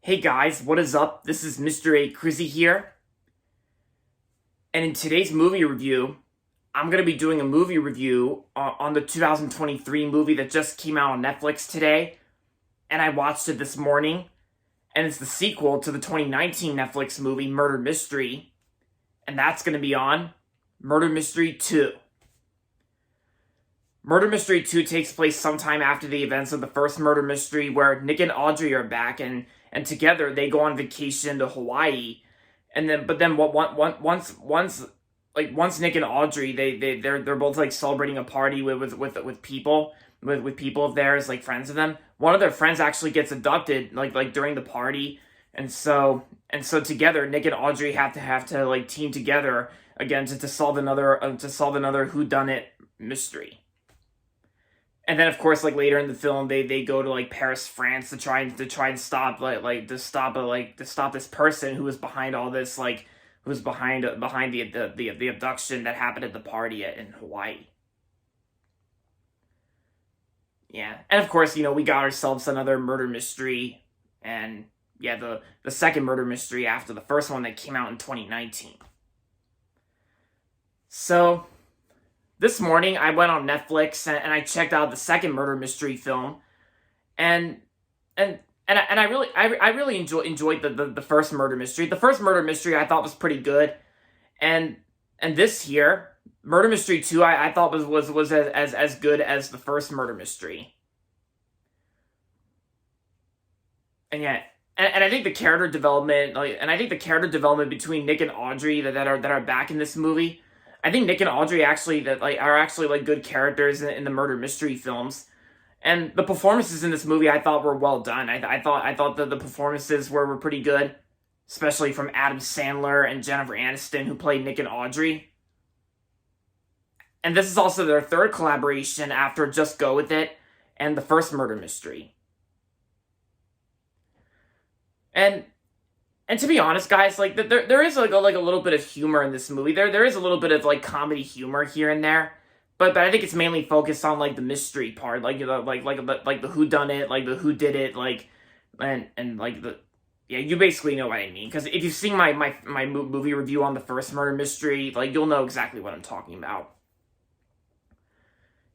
Hey guys, what is up? This is Mr. A. Crizzy here. And in today's movie review, I'm going to be doing a movie review on the 2023 movie that just came out on Netflix today. And I watched it this morning. And it's the sequel to the 2019 Netflix movie, Murder Mystery. And that's going to be on Murder Mystery 2. Murder Mystery 2 takes place sometime after the events of the first Murder Mystery, where Nick and Audrey are back, and together they go on vacation to Hawaii. And then, once Nick and Audrey, they're both like celebrating a party with people, with people of theirs, like friends of them. One of their friends actually gets abducted, like during the party, and so together Nick and Audrey have to like team together again to solve another whodunit mystery. And then, of course, like later in the film, they go to like Paris, France, to try and stop to stop this person who was behind all this, like who was behind the abduction that happened at the party in Hawaii. Yeah, and of course, we got ourselves another murder mystery, and yeah, the second murder mystery after the first one that came out in 2019. So this morning, I went on Netflix and I checked out the second murder mystery film, and I really enjoyed the first murder mystery. The first murder mystery I thought was pretty good, and this here, Murder Mystery 2, I thought was as good as the first murder mystery. And yeah, and I think the character development, between Nick and Audrey that are back in this movie. I think Nick and Audrey are actually like good characters in the murder mystery films, and the performances in this movie I thought were well done. I thought that the performances were pretty good, especially from Adam Sandler and Jennifer Aniston, who played Nick and Audrey. And this is also their third collaboration after Just Go With It and the first murder mystery. And to be honest, guys, like there is like a little bit of humor in this movie. There is a little bit of like comedy humor here and there, but I think it's mainly focused on like the mystery part, like the who done it, like the who did it, like and like the yeah, you basically know what I mean. Because if you've seen my movie review on the first murder mystery, like you'll know exactly what I'm talking about.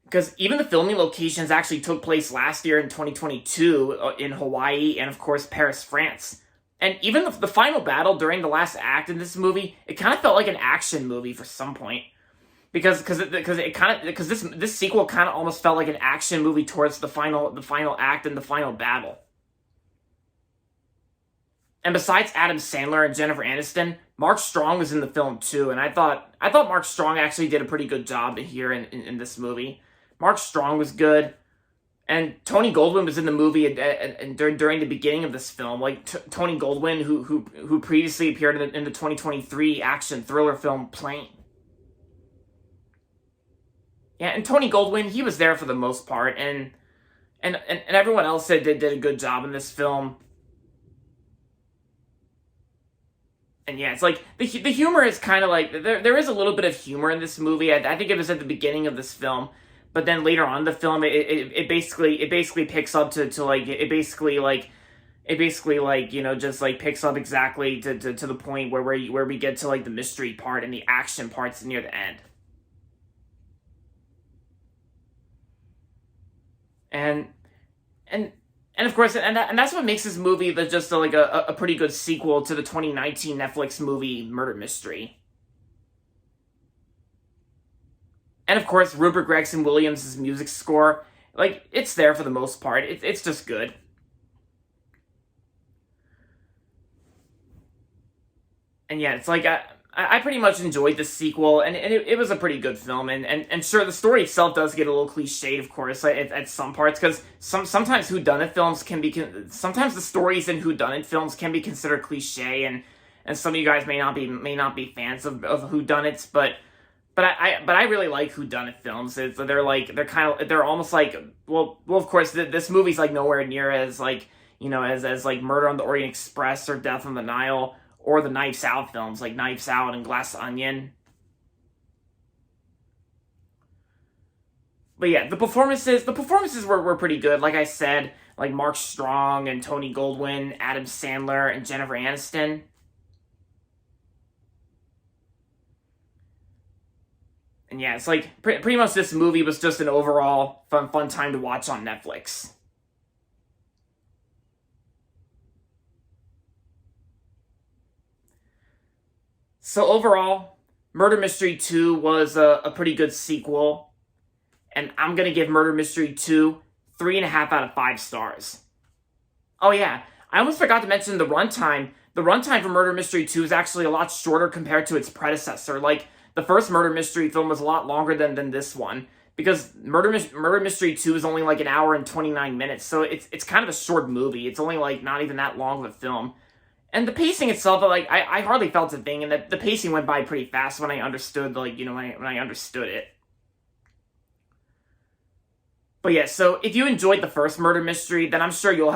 Because even the filming locations actually took place last year in 2022 in Hawaii and of course Paris, France. And even the final battle during the last act in this movie, it kind of felt like an action movie for some point, because this sequel kind of almost felt like an action movie towards the final act and the final battle. And besides Adam Sandler and Jennifer Aniston, Mark Strong was in the film too, and I thought Mark Strong actually did a pretty good job here in this movie. Mark Strong was good. And Tony Goldwyn was in the movie and during the beginning of this film. Like Tony Goldwyn, who previously appeared in the 2023 action thriller film Plane. Yeah, and Tony Goldwyn, he was there for the most part, and everyone else did a good job in this film. And yeah, it's like the humor is kind of like there is a little bit of humor in this movie. I think it was at the beginning of this film. But then later on in the film, it basically picks up to like it basically just like picks up exactly to the point where we get to like the mystery part and the action parts near the end. And of course, and that's what makes this movie just like a pretty good sequel to the 2019 Netflix movie Murder Mystery. And of course, Rupert Gregson-Williams' music score, like, it's there for the most part. It's just good. And yeah, it's like, I pretty much enjoyed the sequel, and it was a pretty good film. And sure, the story itself does get a little cliched, of course, at some parts, because sometimes whodunit films sometimes the stories in whodunit films can be considered cliche, and some of you guys may not be fans of whodunits, but I really like whodunit films. They're almost like, well of course this movie's like nowhere near as like as like Murder on the Orient Express or Death on the Nile or the Knives Out films like Knives Out and Glass Onion. But yeah, the performances were pretty good. Like I said, like Mark Strong and Tony Goldwyn, Adam Sandler, and Jennifer Aniston. And yeah, it's like pretty much this movie was just an overall fun time to watch on Netflix. So overall, Murder Mystery 2 was a pretty good sequel, and I'm gonna give Murder Mystery 2 3.5 out of 5 stars. Oh yeah, I almost forgot to mention the runtime. The runtime for Murder Mystery 2 is actually a lot shorter compared to its predecessor. Like, the first Murder Mystery film was a lot longer than this one, because Murder Mystery 2 is only like an hour and 29 minutes, so it's kind of a short movie. It's only like not even that long of a film. And the pacing itself, like, I hardly felt a thing, and the pacing went by pretty fast when I understood, like, when I understood it. But yeah, so if you enjoyed the first Murder Mystery, then I'm sure you'll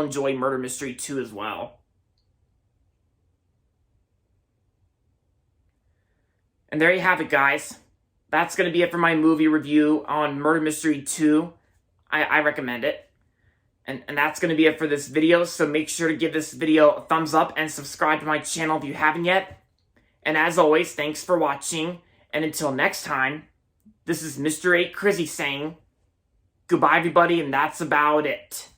enjoy Murder Mystery 2 as well. And there you have it, guys. That's going to be it for my movie review on Murder Mystery 2. I recommend it. And that's going to be it for this video, so make sure to give this video a thumbs up and subscribe to my channel if you haven't yet. And as always, thanks for watching, and until next time, this is Mr. 8 Crizzy saying, goodbye everybody, and that's about it.